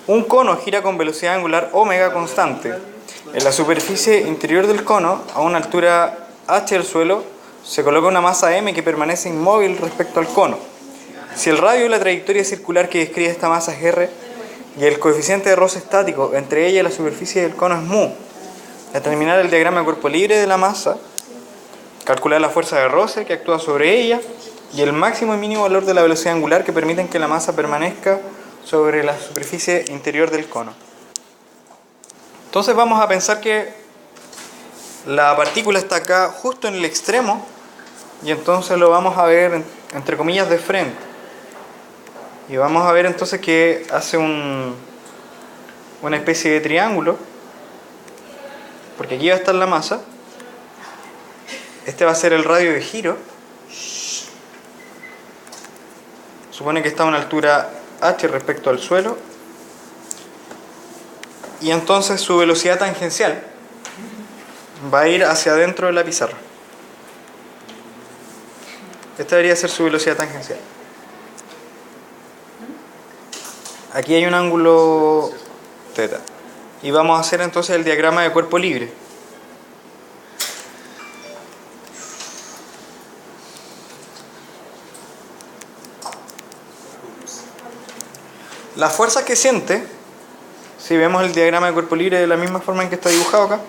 Un cono gira con velocidad angular omega constante. En la superficie interior del cono, a una altura h del suelo, se coloca una masa m que permanece inmóvil respecto al cono. Si el radio de la trayectoria circular que describe esta masa es r y el coeficiente de roce estático entre ella y la superficie del cono es mu, determinar el diagrama de cuerpo libre de la masa, calcular la fuerza de roce que actúa sobre ella y el máximo y mínimo valor de la velocidad angular que permiten que la masa permanezca sobre la superficie interior del cono. Entonces vamos a pensar que la partícula está acá justo en el extremo y entonces lo vamos a ver entre comillas de frente. Y vamos a ver entonces que hace una especie de triángulo, porque aquí va a estar la masa. Este va a ser el radio de giro. Supone que está a una altura h respecto al suelo. Y entonces su velocidad tangencial va a ir hacia adentro de la pizarra. Esta debería ser su velocidad tangencial. Aquí hay un ángulo θ. Y vamos a hacer entonces el diagrama de cuerpo libre. Las fuerzas que siente, si vemos el diagrama de cuerpo libre de la misma forma en que está dibujado acá,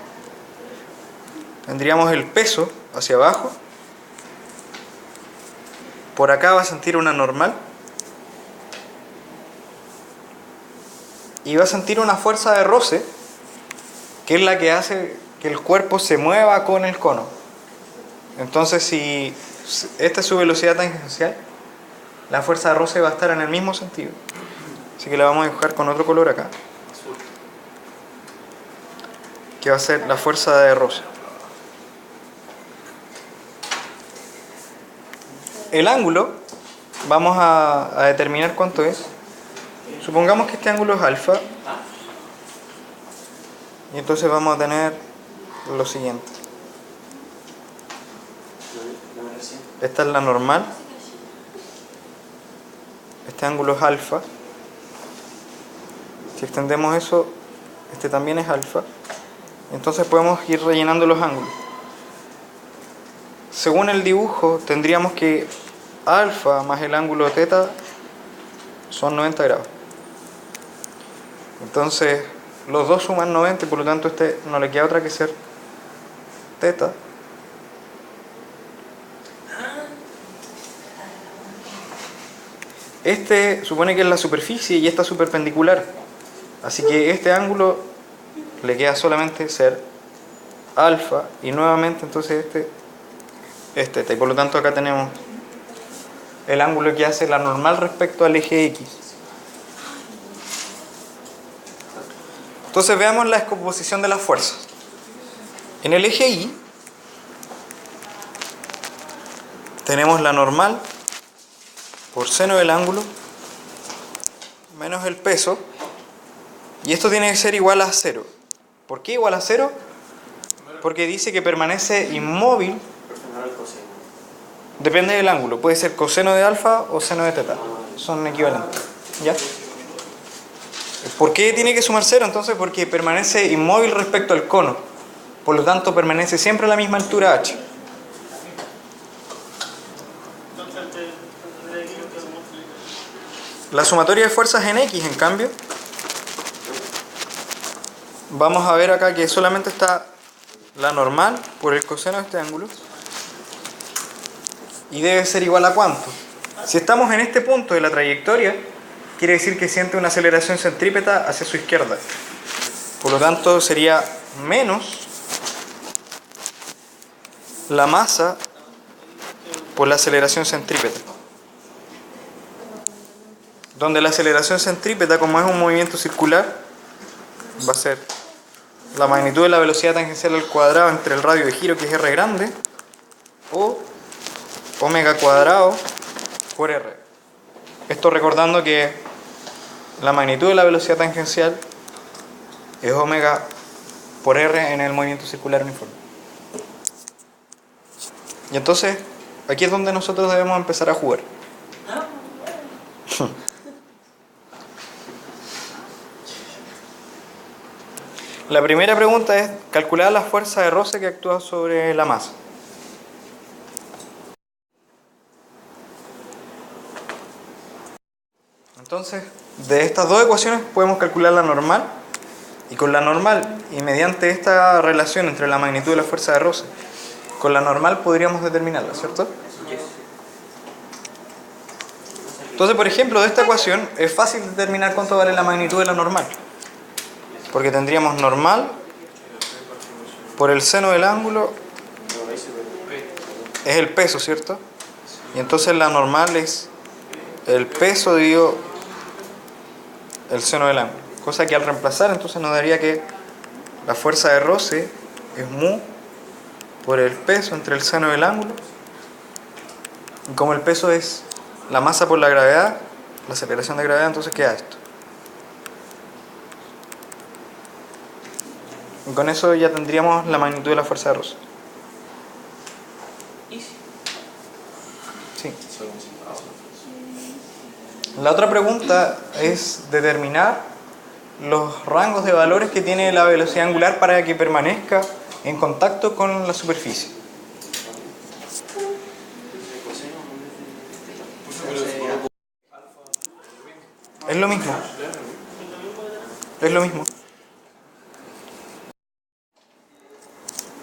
tendríamos el peso hacia abajo. Por acá va a sentir una normal. Y va a sentir una fuerza de roce, que es la que hace que el cuerpo se mueva con el cono. Entonces, si esta es su velocidad tangencial, la fuerza de roce va a estar en el mismo sentido. Así que la vamos a dibujar con otro color acá, que va a ser la fuerza de roce. El ángulo, vamos a determinar cuánto es. Supongamos que este ángulo es alfa. Y entonces vamos a tener lo siguiente. Esta es la normal. Este ángulo es alfa. Si extendemos eso, este también es alfa. Entonces podemos ir rellenando los ángulos. Según el dibujo, tendríamos que alfa más el ángulo θ son 90 grados. Entonces, los dos suman 90 y por lo tanto este no le queda otra que ser θ. Este supone que es la superficie y esta es su perpendicular. Así que este ángulo le queda solamente ser alfa y nuevamente entonces este es θ. Y por lo tanto acá tenemos el ángulo que hace la normal respecto al eje X. Entonces veamos la descomposición de las fuerzas. En el eje Y tenemos la normal por seno del ángulo menos el peso, y esto tiene que ser igual a 0. ¿Por qué igual a 0? Porque dice que permanece inmóvil. Depende del ángulo, puede ser coseno de alfa o seno de θ, son equivalentes. ¿Ya? ¿Por qué tiene que sumar 0 entonces? Porque permanece inmóvil respecto al cono. Por lo tanto, permanece siempre a la misma altura h. La sumatoria de fuerzas en X, en cambio, vamos a ver acá que solamente está la normal por el coseno de este ángulo. Y debe ser igual a ¿cuánto? Si estamos en este punto de la trayectoria, quiere decir que siente una aceleración centrípeta hacia su izquierda. Por lo tanto, sería menos la masa por la aceleración centrípeta. Donde la aceleración centrípeta, como es un movimiento circular, va a ser la magnitud de la velocidad tangencial al cuadrado entre el radio de giro, que es r grande, o omega cuadrado por r. Esto recordando que la magnitud de la velocidad tangencial es omega por r en el movimiento circular uniforme. Y entonces, aquí es donde nosotros debemos empezar a jugar. La primera pregunta es calcular la fuerza de roce que actúa sobre la masa. Entonces, de estas dos ecuaciones podemos calcular la normal, y con la normal y mediante esta relación entre la magnitud y la fuerza de roce, con la normal podríamos determinarla, ¿cierto? Entonces, por ejemplo, de esta ecuación es fácil determinar cuánto vale la magnitud de la normal, porque tendríamos normal por el seno del ángulo es el peso, ¿cierto? Y entonces la normal es el peso dividido el seno del ángulo. Cosa que al reemplazar entonces nos daría que la fuerza de roce es mu por el peso entre el seno del ángulo. Y como el peso es la masa por la gravedad, la aceleración de gravedad, entonces queda esto. Y con eso ya tendríamos la magnitud de la fuerza de roce. Sí. La otra pregunta es determinar los rangos de valores que tiene la velocidad angular para que permanezca en contacto con la superficie. Es lo mismo. Es lo mismo.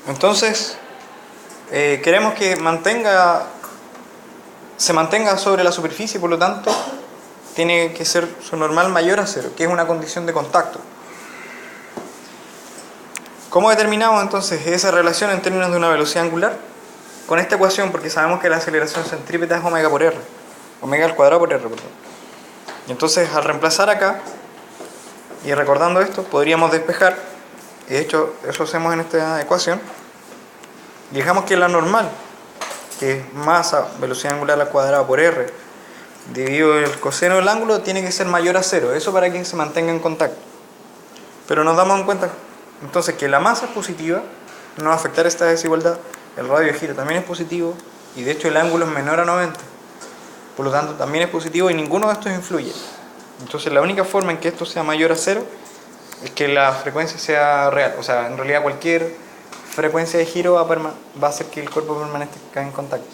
Entonces, queremos que se mantenga sobre la superficie, por lo tanto, tiene que ser su normal mayor a cero, que es una condición de contacto. ¿Cómo determinamos entonces esa relación en términos de una velocidad angular? Con esta ecuación, porque sabemos que la aceleración centrípeta es omega por r, omega al cuadrado por r, perdón. Y entonces, al reemplazar acá, y recordando esto, podríamos despejar, y de hecho eso hacemos en esta ecuación, y dejamos que la normal, que es masa, velocidad angular al cuadrado por r, dividido el coseno del ángulo, tiene que ser mayor a cero. Eso para que se mantenga en contacto. Pero nos damos cuenta entonces que la masa es positiva, no va a afectar esta desigualdad. El radio de giro también es positivo, y de hecho el ángulo es menor a 90. Por lo tanto también es positivo y ninguno de estos influye. Entonces la única forma en que esto sea mayor a cero es que la frecuencia sea real. O sea, en realidad cualquier frecuencia de giro va a hacer que el cuerpo permanezca en contacto.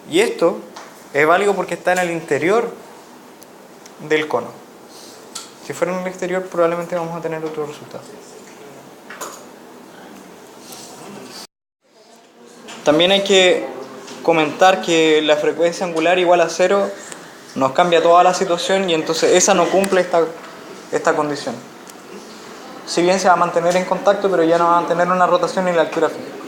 Y esto es válido porque está en el interior del cono. Si fuera en el exterior probablemente vamos a tener otro resultado. También hay que comentar que la frecuencia angular igual a cero nos cambia toda la situación y entonces esa no cumple esta condición. Si bien se va a mantener en contacto, pero ya no va a mantener una rotación ni la altura fija.